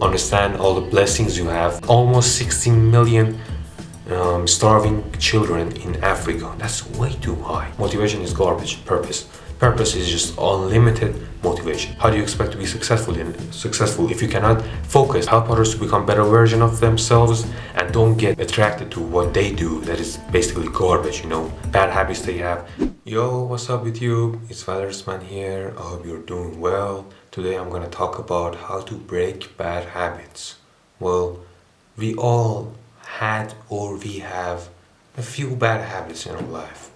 Understand all the blessings you have. Almost 60 million starving children in Africa. That's way too high. Motivation is garbage. Purpose is just unlimited motivation. How do you expect to be successful if you cannot focus, help others to become better version of themselves, and don't get attracted to what they do that is basically garbage, bad habits they have. Yo, what's up with you? It's Valorousman here. I hope you're doing well. Today I'm gonna talk about how to break bad habits. Well, we all had or we have a few bad habits in our lives.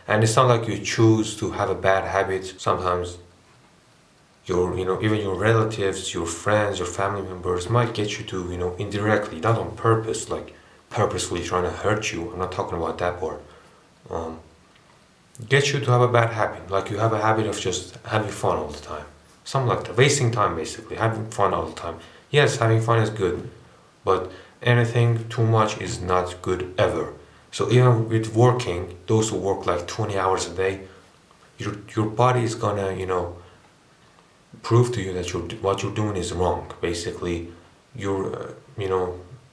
And it's not like you choose to have a bad habit. Sometimes even your relatives, your friends, your family members might get you to, indirectly, not on purpose, like purposefully trying to hurt you. I'm not talking about that part. Get you to have a bad habit. Like you have a habit of just having fun all the time. Something like that. Wasting time basically. Having fun all the time. Yes, having fun is good. But anything too much is not good ever. So even with working, those who work like 20 hours a day, your body is gonna, prove to you that what you're doing is wrong. Basically, you're,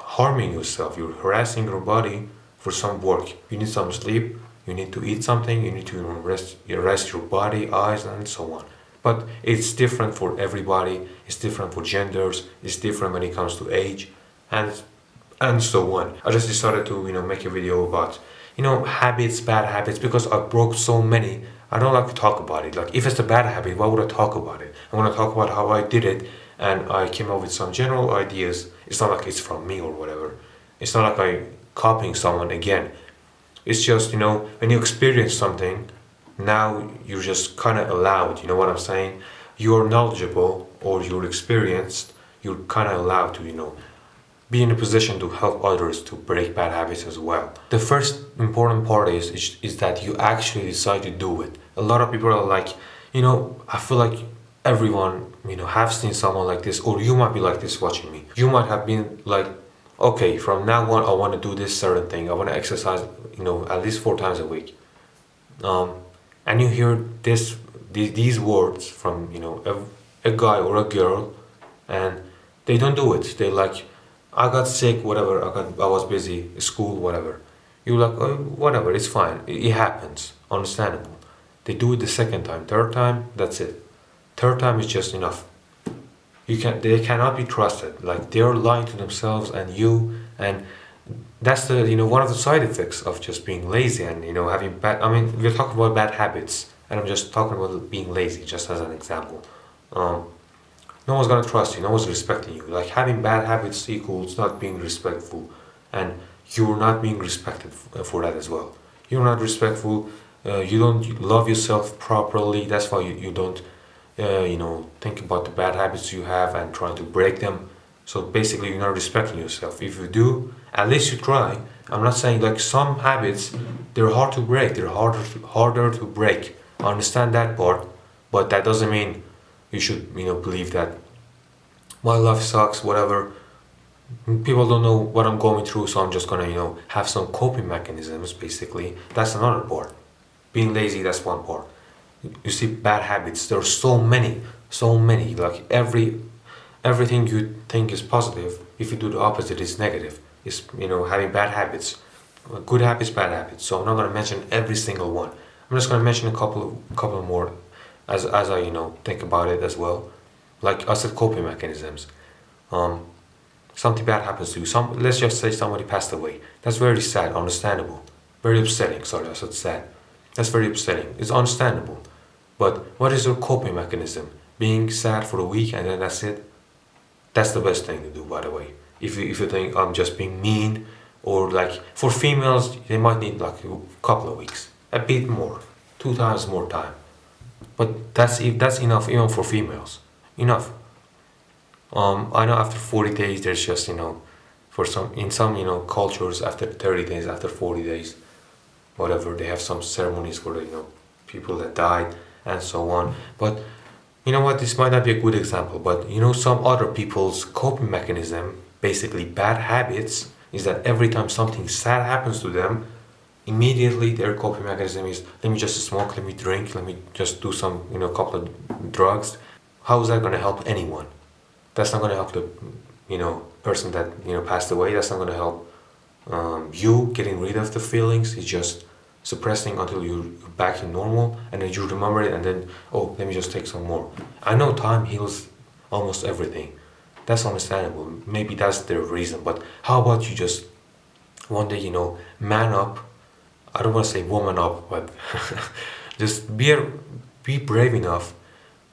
harming yourself. You're harassing your body for some work. You need some sleep. You need to eat something. You need to rest your body, eyes, and so on. But it's different for everybody. It's different for genders. It's different when it comes to age, and so on. I just decided to make a video about habits, bad habits, because I broke so many. I don't like to talk about it. Like if it's a bad habit, why would I talk about it? I want to talk about how I did it, and I came up with some general ideas. It's not like it's from me or whatever. It's not like I copying someone again. It's just when you experience something, now you're just kind of allowed. You know what I'm saying? You're knowledgeable or you're experienced. You're kind of allowed to be in a position to help others to break bad habits as well. The first important part is that you actually decide to do it. A lot of people are like, I feel like everyone, have seen someone like this, or you might be like this watching me. You might have been like, okay, from now on, I want to do this certain thing. I want to exercise, at least 4 times a week. And you hear these words from, a guy or a girl, and they don't do it. They like, I got sick, whatever, I was busy, school, whatever. You're like, oh, whatever, it's fine. It happens. Understandable. They do it the second time, third time, that's it. Third time is just enough. They cannot be trusted. Like they're lying to themselves and you, and that's the one of the side effects of just being lazy and having bad. I mean, we're talking about bad habits, and I'm just talking about being lazy, just as an example. No one's gonna trust you. No one's respecting you. Like having bad habits equals not being respectful, and you're not being respected for that as well. You're not respectful. You don't love yourself properly. That's why you don't, think about the bad habits you have and trying to break them. So basically, you're not respecting yourself. If you do, at least you try. I'm not saying like some habits, they're hard to break. They're harder to break. I understand that part, but that doesn't mean you should believe that my life sucks, whatever. People don't know what I'm going through, so I'm just gonna have some coping mechanisms. Basically, that's another part. Being lazy, that's one part. You see, bad habits, there are so many. Like everything you think is positive, if you do the opposite, is negative. It's having bad habits, good habits, bad habits. So I'm not gonna mention every single one. I'm just gonna mention a couple more as I think about it as well. Like I said, coping mechanisms. Something bad happens to you. Let's just say somebody passed away. That's very sad, understandable. Very upsetting. Sorry, I said sad. That's very upsetting. It's understandable. But what is your coping mechanism? Being sad for a week and then that's it? That's the best thing to do, by the way. If you think I'm just being mean, or like for females, they might need like a couple of weeks, a bit more, 2 times more time. But that's enough even for females. Enough. I know after 40 days, there's just for some cultures after 30 days, after 40 days, whatever, they have some ceremonies for the people that died and so on. But you know what, this might not be a good example, but some other people's coping mechanism, basically bad habits, is that every time something sad happens to them, immediately their coping mechanism is, let me just smoke, let me drink, let me just do some couple of drugs. How is that going to help anyone? That's not gonna help the, person that, passed away. That's not gonna help you getting rid of the feelings. It's just suppressing until you're back in normal, and then you remember it, and then, oh, let me just take some more. I know time heals almost everything. That's understandable. Maybe that's the reason. But how about you just one day, man up. I don't want to say woman up, but just be brave enough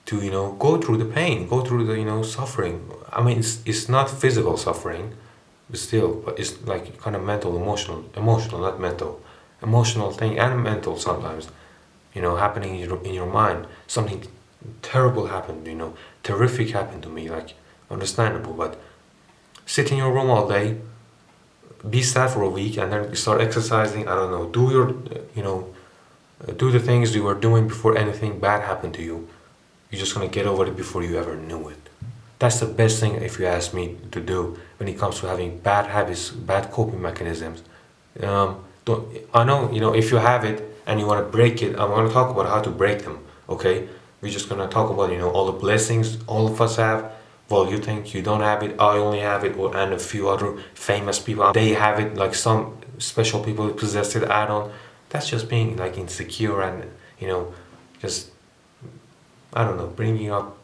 to, go through the pain, go through the, suffering. I mean, it's not physical suffering, but still, but it's like kind of mental, emotional, not mental, emotional thing and mental sometimes, happening in your mind. Something terrible happened, terrific happened to me, like understandable, but sit in your room all day, be sad for a week, and then start exercising. I don't know, do your, do the things you were doing before anything bad happened to you. You're just gonna get over it before you ever knew it. That's the best thing, if you ask me, to do when it comes to having bad habits, bad coping mechanisms. I know, if you have it and you want to break it, I'm gonna talk about how to break them. Okay, we're just gonna talk about, all the blessings all of us have. Well, you think you don't have it, I only have it, and a few other famous people, they have it, like some special people possess it, I don't. That's just being like insecure and, just, I don't know, bringing up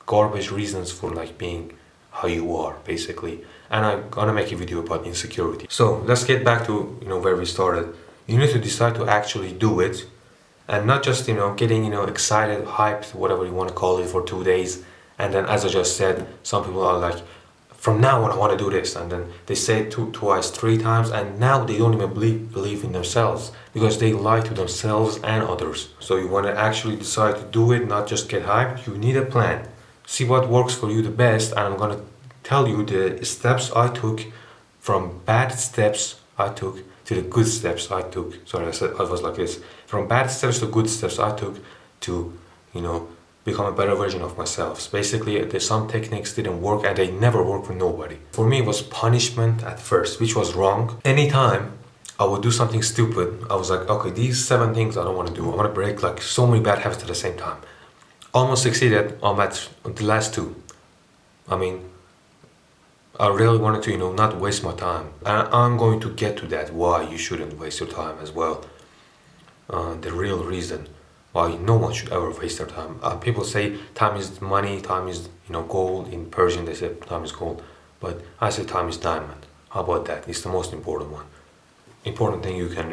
garbage reasons for like being how you are, basically. And I'm gonna make a video about insecurity. So let's get back to, where we started. You need to decide to actually do it, and not just, getting, excited, hyped, whatever you want to call it, for 2 days. And then, as I just said, some people are like, from now on I want to do this, and then they say it twice, 3 times, and now they don't even believe in themselves, because they lie to themselves and others. So you want to actually decide to do it, not just get hyped. You need a plan. See what works for you the best, and I'm going to tell you the steps I took, from bad steps I took to the good steps I took. Sorry, I was like this. From bad steps to good steps I took to, become a better version of myself. So basically, there's some techniques didn't work, and they never work for nobody. For me, it was punishment at first, which was wrong. Anytime I would do something stupid, I was like, okay, these 7 things I don't want to do. I want to break like so many bad habits at the same time. Almost succeeded on the last 2. I mean, I really wanted to, not waste my time. And I'm going to get to that, why you shouldn't waste your time as well. The real reason why no one should ever waste their time. People say time is money, time is, gold. In Persian they say time is gold. But I say time is diamond. How about that? It's the most important one. Important thing you can,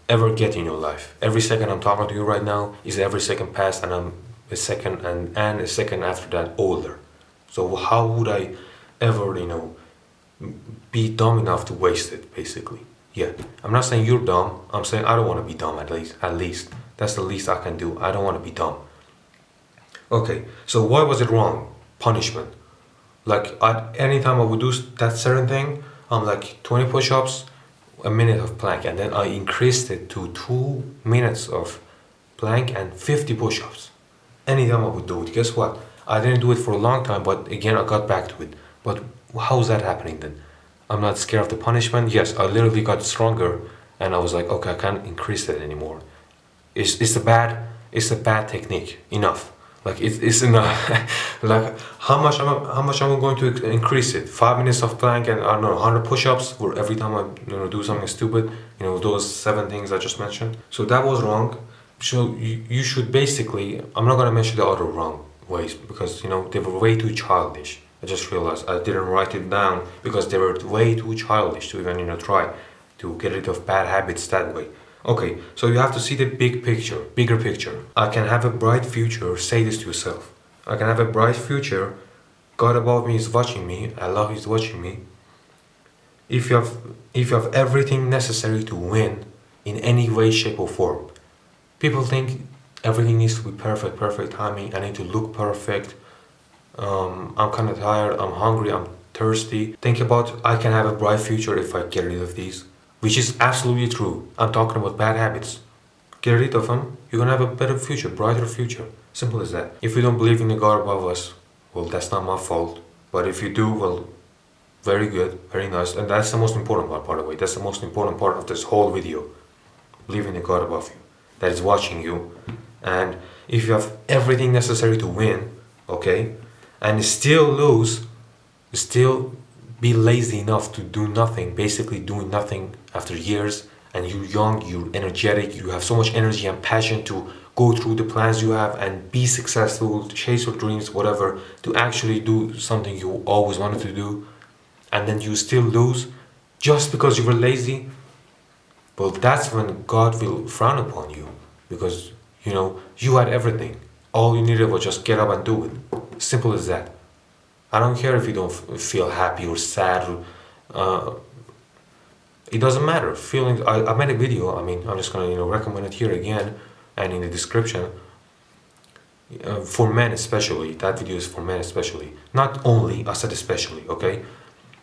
ever get in your life. Every second I'm talking to you right now is every second past, and I'm a second and a second after that older. So how would I ever, be dumb enough to waste it, basically? Yeah, I'm not saying you're dumb. I'm saying I don't want to be dumb, at least. That's the least I can do. I don't want to be dumb. Okay, so why was it wrong? Punishment. Like, anytime I would do that certain thing, I'm like 20 push-ups, a minute of plank, and then I increased it to 2 minutes of plank and 50 push-ups. Anytime I would do it, guess what? I didn't do it for a long time, but again, I got back to it. But how's that happening then? I'm not scared of the punishment. Yes, I literally got stronger, and I was like, okay, I can't increase it anymore. It's a bad technique. Enough. Like it's enough. Like how much am I going to increase it? 5 minutes of plank and I don't know 100 push-ups for every time I do something stupid. Those 7 things I just mentioned. So that was wrong. So you should basically. I'm not gonna mention the other wrong ways because they were way too childish. I just realized I didn't write it down because they were way too childish to even try to get rid of bad habits that way. Okay, so you have to see the bigger picture. I can have a bright future, say this to yourself. I can have a bright future, God above me is watching me, Allah is watching me. If you have everything necessary to win in any way, shape or form. People think everything needs to be perfect timing, I need to look perfect. I'm kind of tired, I'm hungry, I'm thirsty. Think about I can have a bright future if I get rid of these. Which is absolutely true. I'm talking about bad habits. Get rid of them, you're gonna have a better future, brighter future. Simple as that. If you don't believe in the God above us, well, that's not my fault. But if you do, well, very good, very nice. And that's the most important part, by the way. That's the most important part of this whole video. Believe in the God above you, that is watching you. And if you have everything necessary to win, okay, and still lose, still be lazy enough to do nothing, basically doing nothing after years, and you're young, you're energetic, you have so much energy and passion to go through the plans you have and be successful, chase your dreams, whatever, to actually do something you always wanted to do, and then you still lose just because you were lazy. Well, that's when God will frown upon you, because you had everything. All you needed was just get up and do it. Simple as that. I don't care if you don't feel happy or sad. Uh, it doesn't matter. Feelings. I made a video. I mean, I'm just gonna recommend it here again and in the description. For men especially. That video is for men especially. Not only. I said especially. Okay.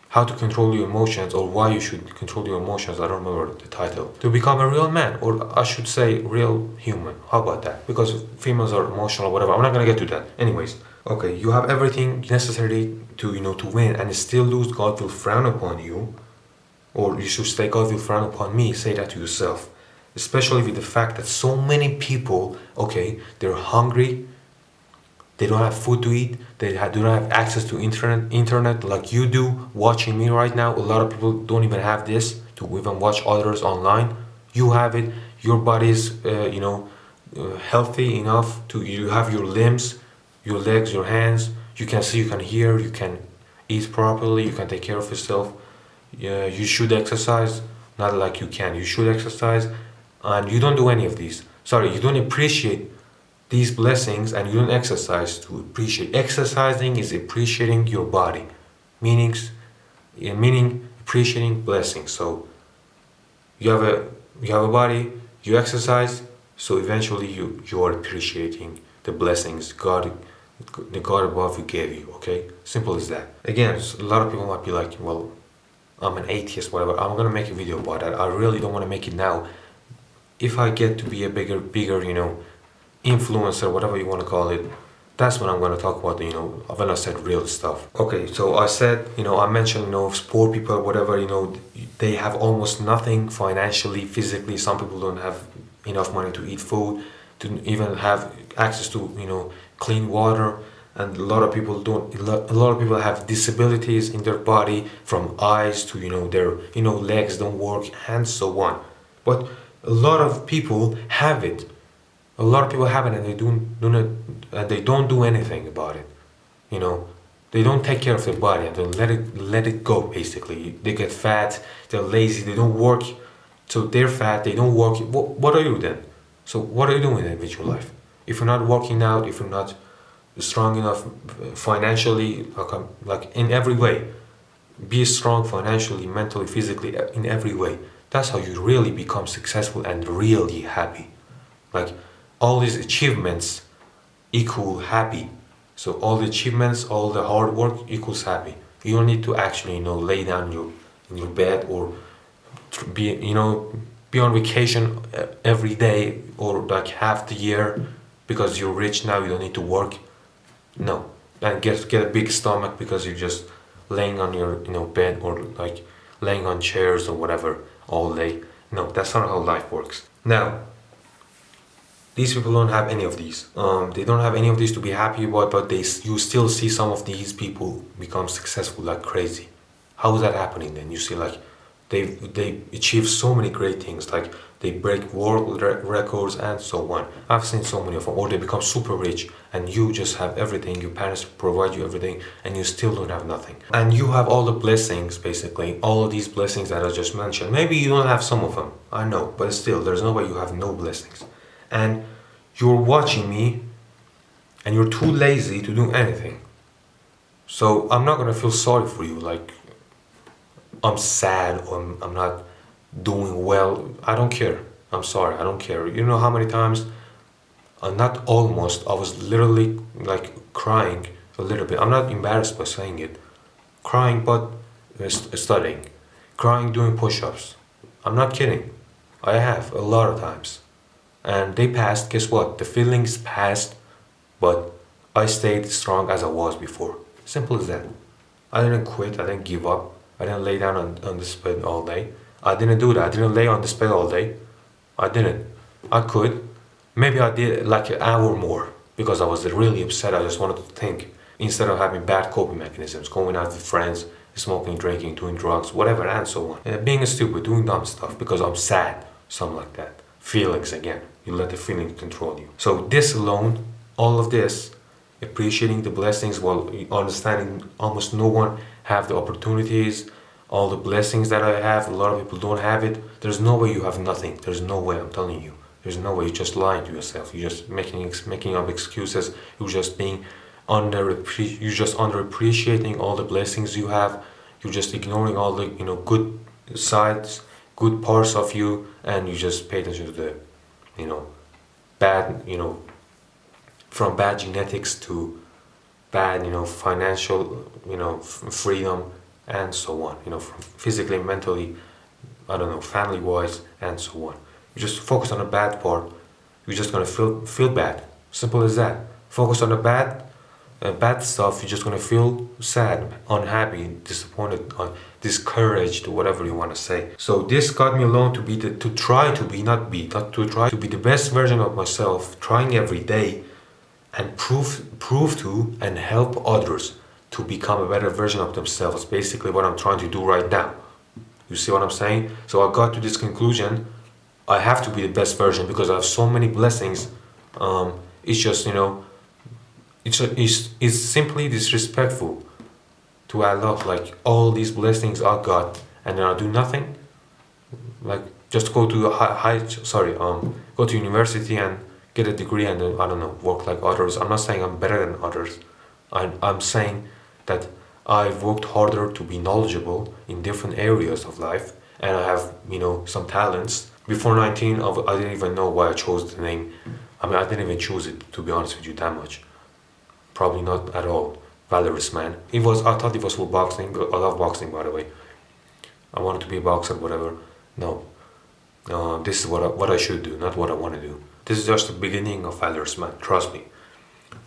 How to control your emotions, or why you should control your emotions. I don't remember the title. To become a real man, or I should say real human. How about that? Because females are emotional or whatever. I'm not gonna get to that. Anyways. Okay, you have everything necessary to win, and still lose. God will frown upon you, or you should say, God will frown upon me. Say that to yourself, especially with the fact that so many people, okay, they're hungry, they don't have food to eat, do not have access to internet like you do. Watching me right now, a lot of people don't even have this to even watch others online. You have it. Your body is, healthy enough to you have your limbs, your legs, your hands, you can see, you can hear, you can eat properly, you can take care of yourself. Yeah, you should exercise, not like you should exercise, and you don't do any of these. Sorry, you don't appreciate these blessings, and you don't exercise to appreciate. Exercising is appreciating your body, meaning appreciating blessings. So you have a body, you exercise, so eventually you are appreciating the blessings the God above you gave you. Okay, simple as that. Again, a lot of people might be like, well, I'm an atheist, whatever. I'm gonna make a video about that. I really don't want to make it now. If I get to be a bigger, influencer, whatever you want to call it, that's when I'm gonna talk about when I said real stuff. Okay, so I said, I mentioned, poor people, whatever, they have almost nothing financially, physically. Some people don't have enough money to eat food, to even have access to clean water, and a lot of people don't. A lot of people have disabilities in their body, from eyes to their legs don't work, and so on. But a lot of people have it. A lot of people have it, and they don't do anything about it. They don't take care of their body, and they let it go. Basically, they get fat. They're lazy. They don't work. So they're fat. They don't work. What are you then? So what are you doing with your life? If you're not working out, if you're not strong enough financially, like in every way, be strong financially, mentally, physically, in every way. That's how you really become successful and really happy. Like, all these achievements equal happy. So all the achievements, all the hard work equals happy. You don't need to actually lay down in your bed, or be on vacation every day, or like half the year, because you're rich now, you don't need to work. No. And get a big stomach because you're just laying on your bed, or like laying on chairs or whatever all day. No, that's not how life works. Now, these people don't have any of these. They don't have any of these to be happy about, but you still see some of these people become successful like crazy. How is that happening then? You see, like, they achieve so many great things, like they break world records and so on. I've seen so many of them. Or they become super rich, and you just have everything. Your parents provide you everything, and you still don't have nothing. And you have all the blessings, basically, all of these blessings that I just mentioned. Maybe you don't have some of them, I know, but still, there's no way you have no blessings. And you're watching me, and you're too lazy to do anything. So I'm not gonna feel sorry for you, like I'm sad, or I'm not doing well. I don't care. I'm sorry, I don't care. You know how many times, not almost, I was literally like crying a little bit. I'm not embarrassed by saying it. Crying, but studying. Crying doing push-ups. I'm not kidding. I have a lot of times. And they passed. Guess what? The feelings passed, but I stayed strong as I was before. Simple as that. I didn't quit. I didn't give up. I didn't lay down on the bed all day. I didn't do that. I didn't lay on the bed all day. I didn't. I could. Maybe I did like an hour more, because I was really upset. I just wanted to think. instead of having bad coping mechanisms, going out with friends, smoking, drinking, doing drugs, whatever, and so on. Being stupid, doing dumb stuff because I'm sad, something like that. Feelings again. You let the feelings control you. So this alone, all of this, appreciating the blessings while understanding almost no one have the opportunities, all the blessings that I have, a lot of people don't have it. There's no way you have nothing. There's no way, I'm telling you. There's no way. You're just lying to yourself. You're just making up excuses. You're just underappreciating all the blessings you have. You're just ignoring all the good sides, good parts of you, and you just pay attention to the bad from bad genetics to bad financial freedom and so on. From physically, mentally, I don't know, family wise and so on. You just focus on the bad part. You're just gonna feel bad. Simple as that. Focus on the bad stuff. You're just gonna feel sad, unhappy, disappointed, discouraged, whatever you want to say. So this got me alone to try to be the best version of myself, trying every day, and prove to and help others to become a better version of themselves. Basically, what I'm trying to do right now. You see what I'm saying? So I got to this conclusion. I have to be the best version because I have so many blessings. It's just it's simply disrespectful to Allah. Like all these blessings I got, and then I do nothing. Like just go to go to university and get a degree and then, I don't know, work like others. I'm not saying I'm better than others. I'm saying that I've worked harder to be knowledgeable in different areas of life, and I have some talents. Before 19, I didn't even know why I chose the name. I mean, I didn't even choose it, to be honest with you, that much. Probably not at all. Valorousman. I thought it was for boxing. I love boxing, by the way. I wanted to be a boxer, whatever. No. This is what I should do, not what I want to do. This is just the beginning of Valorousman, trust me.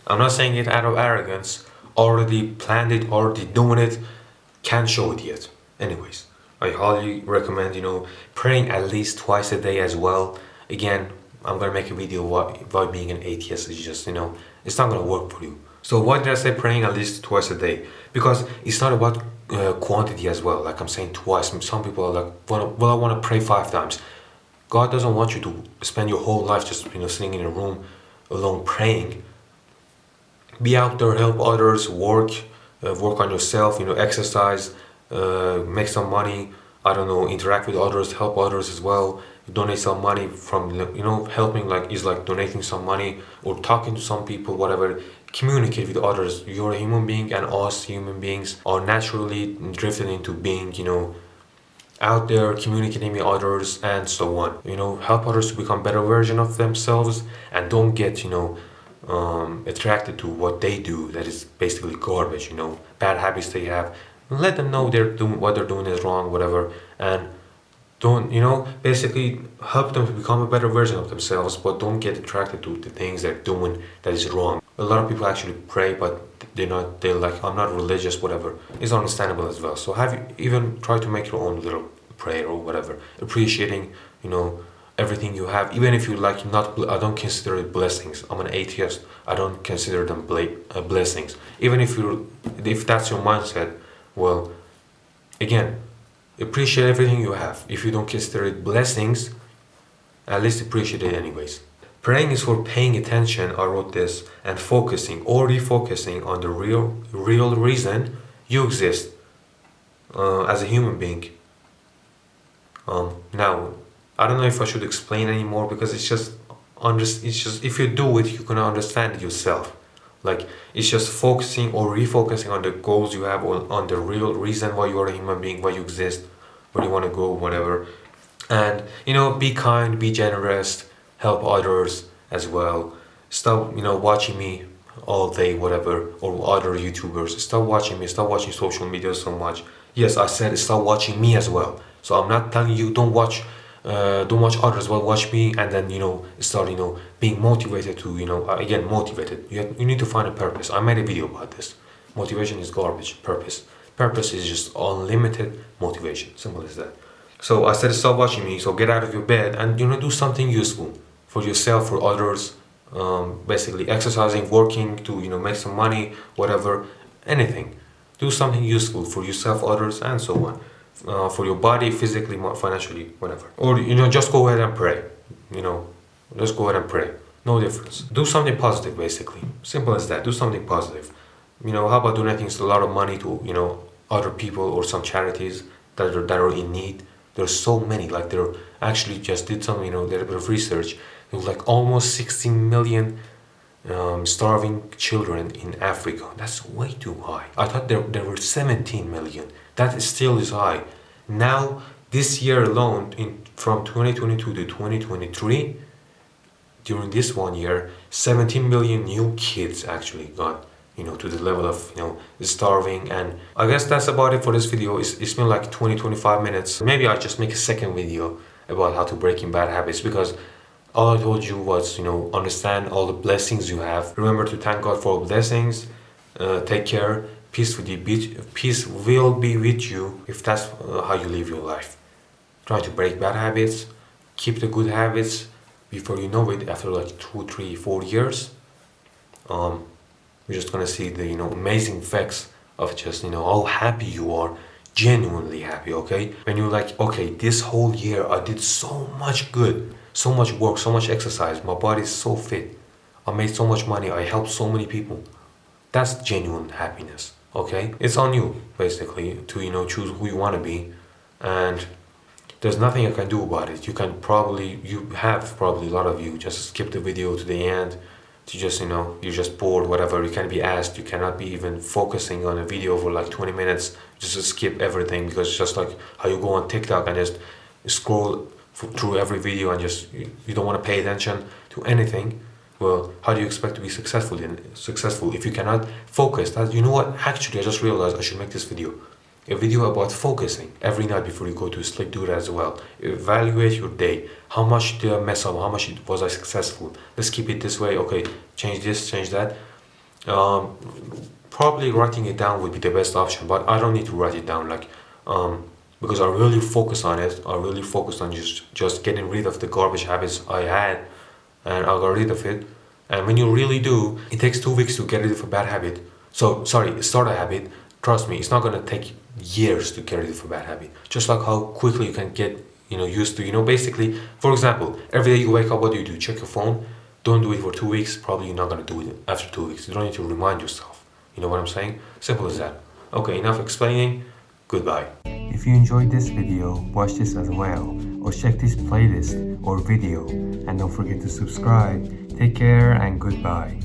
I'm not saying it out of arrogance. Already planned it, already doing it. Can't show it yet. Anyways, I highly recommend, praying at least twice a day as well. Again, I'm gonna make a video why being an atheist is just, it's not gonna work for you. So why did I say praying at least twice a day? Because it's not about quantity as well. Like I'm saying twice. Some people are like, well, I want to pray 5 times. God doesn't want you to spend your whole life just sitting in a room alone praying. Be out there, help others, work on yourself, exercise, make some money, I don't know, interact with others, help others as well, donate some money from, helping is like donating some money or talking to some people, whatever. Communicate with others. You're a human being, and us human beings are naturally drifted into being, out there communicating with others and so on. Help others to become better version of themselves, and don't get, attracted to what they do that is basically garbage, bad habits they have. Let them know what they're doing is wrong, whatever, and don't, basically help them to become a better version of themselves, but don't get attracted to the things they're doing that is wrong. A lot of people actually pray, but they're like, I'm not religious, whatever. It's understandable as well. So have you even tried to make your own little prayer or whatever, appreciating, everything you have, even if you I don't consider it blessings. I'm an atheist. I don't consider them blessings. Even if that's your mindset, well, again, appreciate everything you have. If you don't consider it blessings, at least appreciate it anyways. Praying is for paying attention, I wrote this, and focusing or refocusing on the real reason you exist as a human being. Now, I don't know if I should explain anymore because it's just if you do it, you're gonna understand it yourself. Like it's just focusing or refocusing on the goals you have, or on the real reason why you are a human being, why you exist, where you want to go, whatever. And be kind, be generous, help others as well. Stop watching me all day, whatever, or other YouTubers. Stop watching me, stop watching social media so much. Yes, I said stop watching me as well. So I'm not telling you don't watch others, but watch me, and then start being motivated to again motivated. You need to find a purpose. I made a video about this. Motivation is garbage. Purpose is just unlimited motivation. Simple as that. So I said stop watching me. So get out of your bed and do something useful for yourself, for others, basically exercising, working to make some money, whatever, anything. Do something useful for yourself, others, and so on. For your body, physically, financially, whatever. Or just go ahead and pray. You know, just go ahead and pray. No difference. Do something positive, basically. Simple as that. Do something positive. How about donating a lot of money to other people or some charities that are in need? There's so many. Like there actually just did some little bit of research. There was like almost 16 million starving children in Africa. That's way too high. I thought there were 17 million. That still is high. Now, this year alone, from 2022 to 2023, during this 1 year, 17 million new kids actually got to the level of starving. And I guess that's about it for this video. It's been like 20-25 minutes. Maybe I'll just make a second video about how to breaking bad habits, because all I told you was understand all the blessings you have. Remember to thank God for all blessings. Take care. Peace will be with you if that's how you live your life. Try to break bad habits, keep the good habits. Before you know it, after like 2, 3, 4 years, you're just gonna see the amazing effects of just how happy you are, genuinely happy. Okay, when you're like, okay, this whole year I did so much good, so much work, so much exercise, my body is so fit, I made so much money, I helped so many people. That's genuine happiness. Okay, it's on you basically to choose who you want to be, and there's nothing I can do about it. You have probably a lot of you just skip the video to the end, to just you're just bored, whatever. You can't be asked, you cannot be even focusing on a video for like 20 minutes, just to skip everything, because it's just like how you go on TikTok and just scroll through every video and just you don't want to pay attention to anything. Well, how do you expect to be successful if you cannot focus? You know what? Actually, I just realized I should make this video. A video about focusing every night before you go to sleep. Do that as well. Evaluate your day. How much did I mess up? How much was I successful? Let's keep it this way. Okay, change this, change that. Probably writing it down would be the best option, but I don't need to write it down because I really focus on it. I really focused on just getting rid of the garbage habits I had, and I got rid of it. And when you really do, it takes 2 weeks to get rid of a bad habit. Start a habit. Trust me, it's not gonna take years to get rid of a bad habit. Just like how quickly you can get used to basically, for example, every day you wake up, what do? Check your phone. Don't do it for 2 weeks. Probably you're not gonna do it after 2 weeks. You don't need to remind yourself. You know what I'm saying? Simple as that. Okay, enough explaining. Goodbye. If you enjoyed this video, watch this as well, or check this playlist or video, and don't forget to subscribe. Take care and goodbye.